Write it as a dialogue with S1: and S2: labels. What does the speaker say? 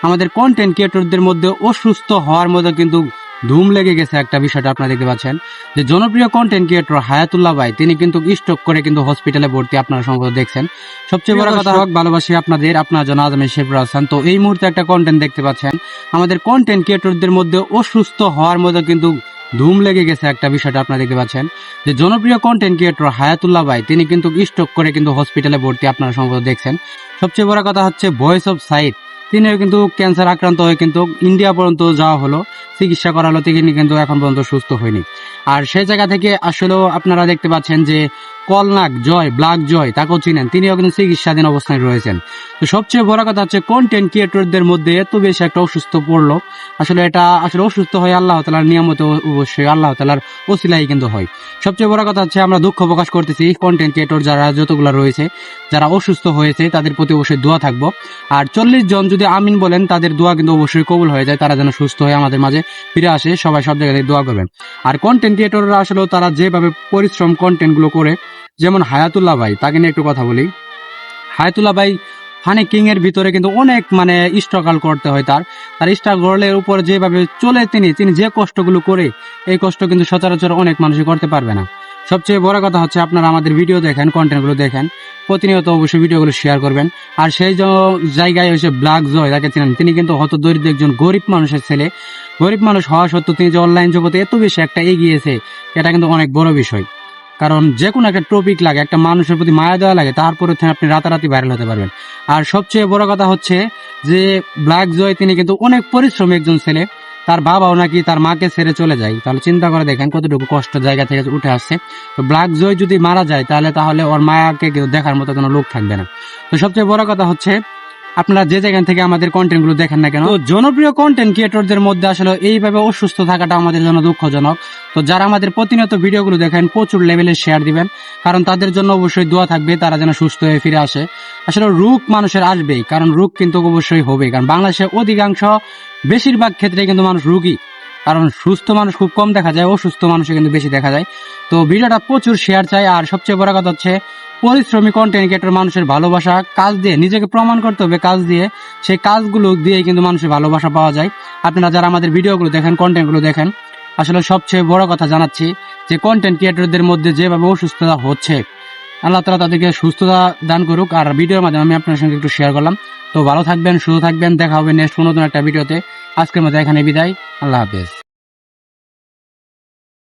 S1: আমাদের কন্টেন্ট ক্রিয়েটরদের মধ্যে অসুস্থ হওয়ার মতো কিন্তু ধুম লেগে গেছে একটা বিষয়টা আপনারা দেখতে পাচ্ছেন যে জনপ্রিয় কন্টেন্ট ক্রিয়েটর হায়াতুল্লাহ ভাই তিনি কিন্তু স্ট্রোক করে কিন্তু হসপিটালে ভর্তি, আপনারা সম্ভবত দেখছেন। সবচেয়ে বড় কথা হোক ভালোবাসি আপনার জন্য আজ আমি শেফর হাসান। তো এই মুহূর্তে একটা কন্টেন্ট দেখতে পাচ্ছেন আমাদের কন্টেন্ট ক্রিয়েটরদের মধ্যে অসুস্থ হওয়ার মতো কিন্তু ধুম লেগে গেছে একটা বিষয়টা আপনারা দেখতে পাচ্ছেন যে জনপ্রিয় কন্টেন্ট ক্রিয়েটর হায়াতুল্লাহ ভাই তিনি কিন্তু স্ট্রোক করে কিন্তু হসপিটালে ভর্তি, আপনারা সম্ভবত দেখছেন। সবচেয়ে বড় কথা হচ্ছে ভয়েস অফ সাইট, তিনিও কিন্তু ক্যান্সার আক্রান্ত হয়ে কিন্তু ইন্ডিয়া পর্যন্ত যাওয়া হলো, চিকিৎসা করালো, তিনি কিন্তু এখন পর্যন্ত সুস্থ হয়নি। আর সেই জায়গা থেকে আসলেও আপনারা দেখতে পাচ্ছেন যে কলনাক জয় ব্ল্যাক জয় তাকেও চিনেন, তিনিও কিন্তু চিকিৎসাধীন অবস্থায় রয়েছেন। তো সবচেয়ে বড় কথা হচ্ছে কন্টেন্ট ক্রিয়েটরদের মধ্যে এত বেশি একটা অসুস্থ পড়লো, আসলে এটা আসলে অসুস্থ হয়ে আল্লাহ তাআলার নিয়ামতে, অবশ্যই আল্লাহ তাআলার ওসিলাই কিন্তু হয়। সবচেয়ে বড় কথা হচ্ছে আমরা দুঃখ প্রকাশ করতেছি কন্টেন্ট ক্রিয়েটর যারা যতগুলো রয়েছে যারা অসুস্থ হয়েছে তাদের প্রতি অবশ্যই দোয়া থাকবো। আর 40 জন যদি আমিন বলেন তাদের দোয়া কিন্তু অবশ্যই কবুল হয়ে যায়, তারা যেন সুস্থ হয়ে আমাদের মাঝে ফিরে আসে, সবাই সব জায়গায় দোয়া করবেন। আর কন্টেন্ট ক্রিয়েটররা আসলে তারা যেভাবে পরিশ্রম কন্টেন্ট গুলো করে, যেমন হায়াতুল্লাহ ভাই তাকে নিয়ে একটু কথা বলি। হায়াতুল্লাহ ভাই হানি কিং এর ভিতরে কিন্তু অনেক স্ট্রাগল করতে হয়, তার স্ট্রাগলের উপর যেভাবে চলে তিনি যে কষ্টগুলো করে, এই কষ্ট কিন্তু সচরাচর অনেক মানুষই করতে পারবে না। সবচেয়ে বড় কথা হচ্ছে আপনারা আমাদের ভিডিও দেখেন, কন্টেন্টগুলো দেখেন, প্রতিনিয়ত অবশ্যই ভিডিওগুলো শেয়ার করবেন। আর সেই জায়গায় এসে ব্ল্যাক জয় তাকে চিনেন, তিনি কিন্তু হত দরিদ্র একজন গরিব মানুষের ছেলে, গরিব মানুষ হওয়া সত্ত্বেও তিনি যে অনলাইন জগতে এত বেশি একটা এগিয়েছে, এটা কিন্তু অনেক বড় বিষয়। কারণ যে কোনো একটা টপিক লাগে, একটা মানুষের প্রতি মায়া দেওয়া লাগে, তারপরে আপনি রাতারাতি ভাইরাল হতে পারবেন। আর সবচেয়ে বড় কথা হচ্ছে যে ব্ল্যাক জয় তিনি কিন্তু অনেক পরিশ্রমী একজন ছেলে, তার বাবাও নাকি তার মাকে ছেড়ে চলে যায়, তাহলে চিন্তা করে দেখেন কতটুকু কষ্ট জায়গা থেকে উঠে আসছে। তো ব্ল্যাক জয় যদি মারা যায় তাহলে ওর মায়াকে কেউ দেখার মতো কোনো লোক থাকবে না। তো সবচেয়ে বড় কথা হচ্ছে আপনারা যে জায়গা থেকে আমাদের কন্টেন্ট গুলো দেখেন না কেন, জনপ্রিয় কন্টেন্ট ক্রিয়েটরদের মধ্যে আসলে এইভাবে অসুস্থ থাকাটা আমাদের জন্য দুঃখজনক। তো যারা আমাদের প্রতিনিয়ত ভিডিওগুলো দেখেন প্রচুর লেভেলে শেয়ার দিবেন, কারণ তাদের জন্য অবশ্যই দোয়া থাকবে, তারা যেন সুস্থ হয়ে ফিরে আসে। আসলে রোগ মানুষের আসবেই, কারণ রোগ কিন্তু অবশ্যই হবে, কারণ বাংলাদেশে অধিকাংশ বেশিরভাগ ক্ষেত্রে কিন্তু মানুষ রোগী, কারণ সুস্থ মানুষ খুব কম দেখা যায়, অসুস্থ মানুষের কিন্তু বেশি দেখা যায়। তো ভিডিওটা প্রচুর শেয়ার চাই। আর সবচেয়ে বড় কথা হচ্ছে পরিশ্রমী কন্টেন্ট ক্রিয়েটর মানুষের ভালোবাসা, কাজ দিয়ে নিজেকে প্রমাণ করতে হবে, কাজ দিয়ে, সেই কাজগুলো দিয়ে কিন্তু মানুষের ভালোবাসা পাওয়া যায়। আপনারা যারা আমাদের ভিডিওগুলো দেখেন, কন্টেন্টগুলো দেখেন, আসলে সবচেয়ে বড় কথা জানাচ্ছি যে কন্টেন্ট ক্রিয়েটরদের মধ্যে যেভাবে অসুস্থতা হচ্ছে, আল্লাহ তাআলা তাদেরকে সুস্থতা দান করুক। আর ভিডিওর মাধ্যমে আমি আপনার সঙ্গে একটু শেয়ার করলাম। তো ভালো থাকবেন, সুস্থ থাকবেন, দেখা হবে নেক্সট নতুন একটা ভিডিওতে। আজকের মতো এখানে বিদায়, আল্লাহ হাফেজ।